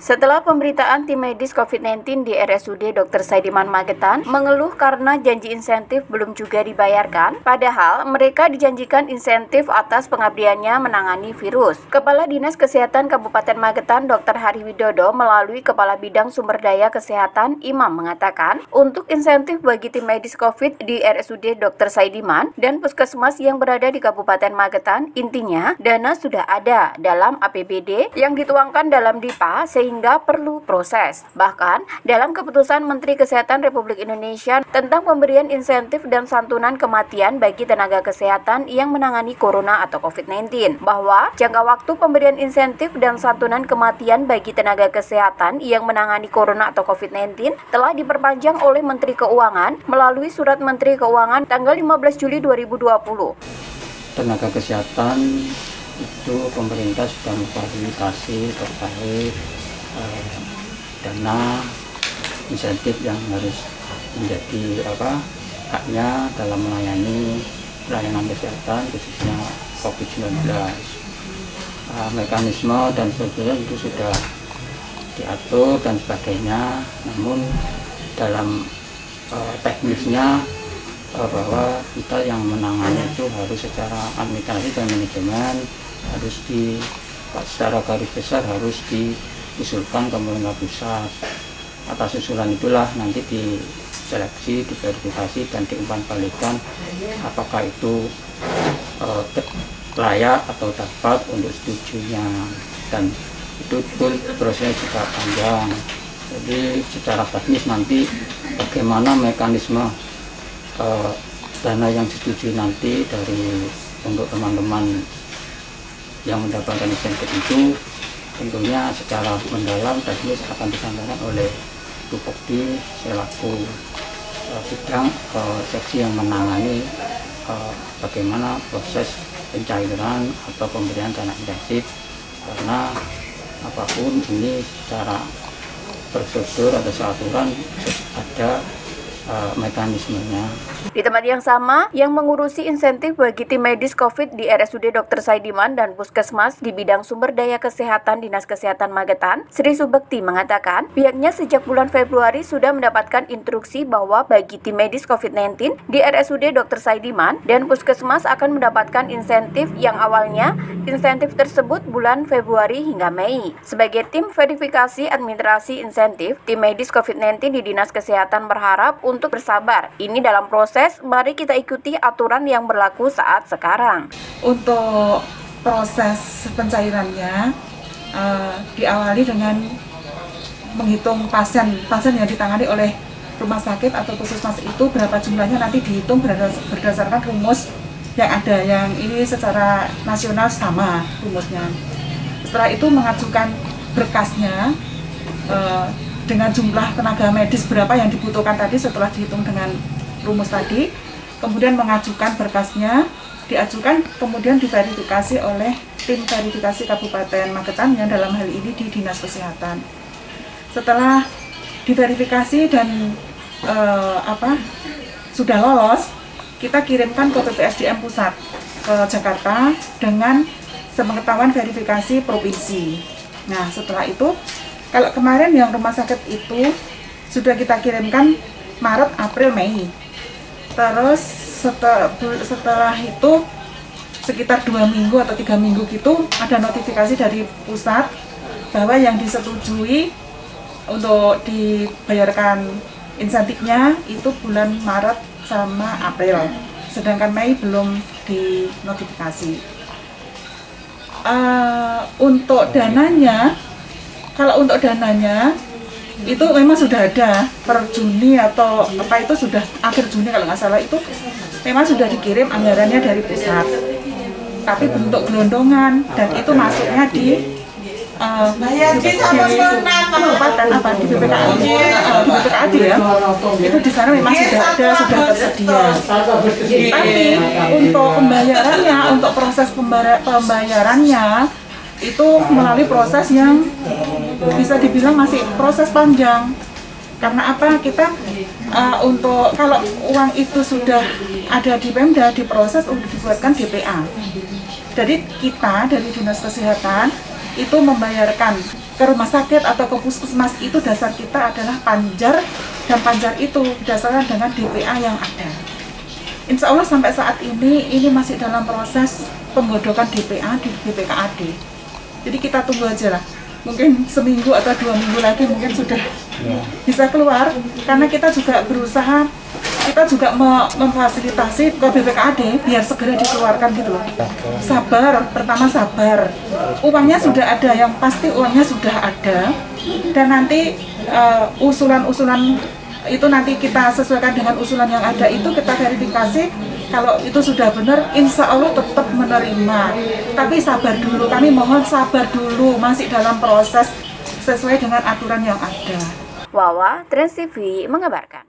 Setelah pemberitaan tim medis COVID-19 di RSUD Dr. Saidiman Magetan mengeluh karena janji insentif belum juga dibayarkan, padahal mereka dijanjikan insentif atas pengabdiannya menangani virus. Kepala Dinas Kesehatan Kabupaten Magetan Dr. Hari Widodo melalui Kepala Bidang Sumber Daya Kesehatan Imam mengatakan, untuk insentif bagi tim medis COVID di RSUD Dr. Saidiman dan puskesmas yang berada di Kabupaten Magetan, intinya dana sudah ada dalam APBD yang dituangkan dalam DIPA sehingga perlu proses. Bahkan, dalam keputusan Menteri Kesehatan Republik Indonesia tentang pemberian insentif dan santunan kematian bagi tenaga kesehatan yang menangani corona atau COVID-19, bahwa jangka waktu pemberian insentif dan santunan kematian bagi tenaga kesehatan yang menangani corona atau COVID-19 telah diperpanjang oleh Menteri Keuangan melalui Surat Menteri Keuangan tanggal 15 Juli 2020. Tenaga kesehatan itu pemerintah sudah memfasilitasi terkait dana insentif yang harus menjadi haknya dalam melayani pelayanan kesehatan khususnya COVID-19. Mekanisme dan sebagainya itu sudah diatur dan sebagainya, namun dalam teknisnya bahwa kita yang menangani itu harus secara administrasi dan manajemen harus secara garis besar harus diusulkan ke pemerintah pusat. Atas usulan itulah nanti diseleksi, diverifikasi dan diumpan balikan apakah itu layak atau dapat untuk setujunya, dan itu prosesnya juga panjang. Jadi secara teknis nanti bagaimana mekanisme dana yang disetujui nanti untuk teman-teman yang mendapatkan insentif itu tentunya secara mendalam teknis akan disampaikan oleh Bupokdi selaku bidang seksi yang menangani bagaimana proses pencairan atau pemberian dana insentif, karena apapun ini secara prosedur atau aturan ada mekanismenya. Di tempat yang sama, yang mengurusi insentif bagi tim medis COVID di RSUD Dr. Saidiman dan Puskesmas di bidang sumber daya kesehatan Dinas Kesehatan Magetan, Sri Subekti mengatakan, pihaknya sejak bulan Februari sudah mendapatkan instruksi bahwa bagi tim medis COVID-19 di RSUD Dr. Saidiman dan Puskesmas akan mendapatkan insentif yang awalnya insentif tersebut bulan Februari hingga Mei. Sebagai tim verifikasi administrasi insentif, tim medis COVID-19 di Dinas Kesehatan berharap untuk bersabar. Ini dalam proses, mari kita ikuti aturan yang berlaku saat sekarang. Untuk proses pencairannya diawali dengan menghitung pasien yang ditangani oleh rumah sakit atau puskesmas itu berapa jumlahnya, nanti dihitung berdasarkan rumus yang ada, yang ini secara nasional sama rumusnya. Setelah itu mengajukan berkasnya dengan jumlah tenaga medis berapa yang dibutuhkan tadi setelah dihitung dengan rumus tadi, kemudian mengajukan berkasnya, diajukan kemudian diverifikasi oleh tim verifikasi Kabupaten Magetan yang dalam hal ini di Dinas Kesehatan. Setelah diverifikasi dan sudah lolos, kita kirimkan ke PPSDM pusat ke Jakarta dengan sepengetahuan verifikasi provinsi. Nah, setelah itu kalau kemarin yang rumah sakit itu sudah kita kirimkan Maret, April, Mei. Terus setelah itu sekitar 2 minggu atau 3 minggu gitu ada notifikasi dari pusat bahwa yang disetujui untuk dibayarkan insentifnya itu bulan Maret sama April. Sedangkan Mei belum dinotifikasi. Untuk dananya, kalau untuk dananya itu memang sudah ada per Juni atau apa, itu sudah akhir Juni kalau nggak salah, itu memang sudah dikirim anggarannya dari pusat, tapi bentuk gelondongan, dan itu masuknya di kabupaten di BPKAD ya, itu di sana memang sudah ada, sudah tersedia. Tapi untuk pembayarannya, untuk proses pembayarannya itu melalui proses yang bisa dibilang masih proses panjang. Karena apa? Kita untuk kalau uang itu sudah ada di Pemda, diproses untuk dibuatkan DPA. Jadi kita dari Dinas Kesehatan itu membayarkan ke rumah sakit atau ke puskesmas itu dasar kita adalah panjar, dan panjar itu berdasarkan dengan DPA yang ada. Insya Allah sampai saat ini masih dalam proses penggodokan DPA di BPKAD. Jadi kita tunggu aja lah, mungkin seminggu atau 2 minggu lagi mungkin sudah bisa keluar, karena kita juga berusaha, kita juga memfasilitasi ke BPKAD biar segera dikeluarkan gitu loh. Sabar, pertama sabar. Uangnya sudah ada, yang pasti uangnya sudah ada. Dan nanti usulan-usulan itu nanti kita sesuaikan dengan usulan yang ada itu, kita verifikasi. Kalau itu sudah benar, insya Allah tetap menerima. Tapi sabar dulu, kami mohon sabar dulu, masih dalam proses sesuai dengan aturan yang ada. Wawa, Trans TV mengabarkan.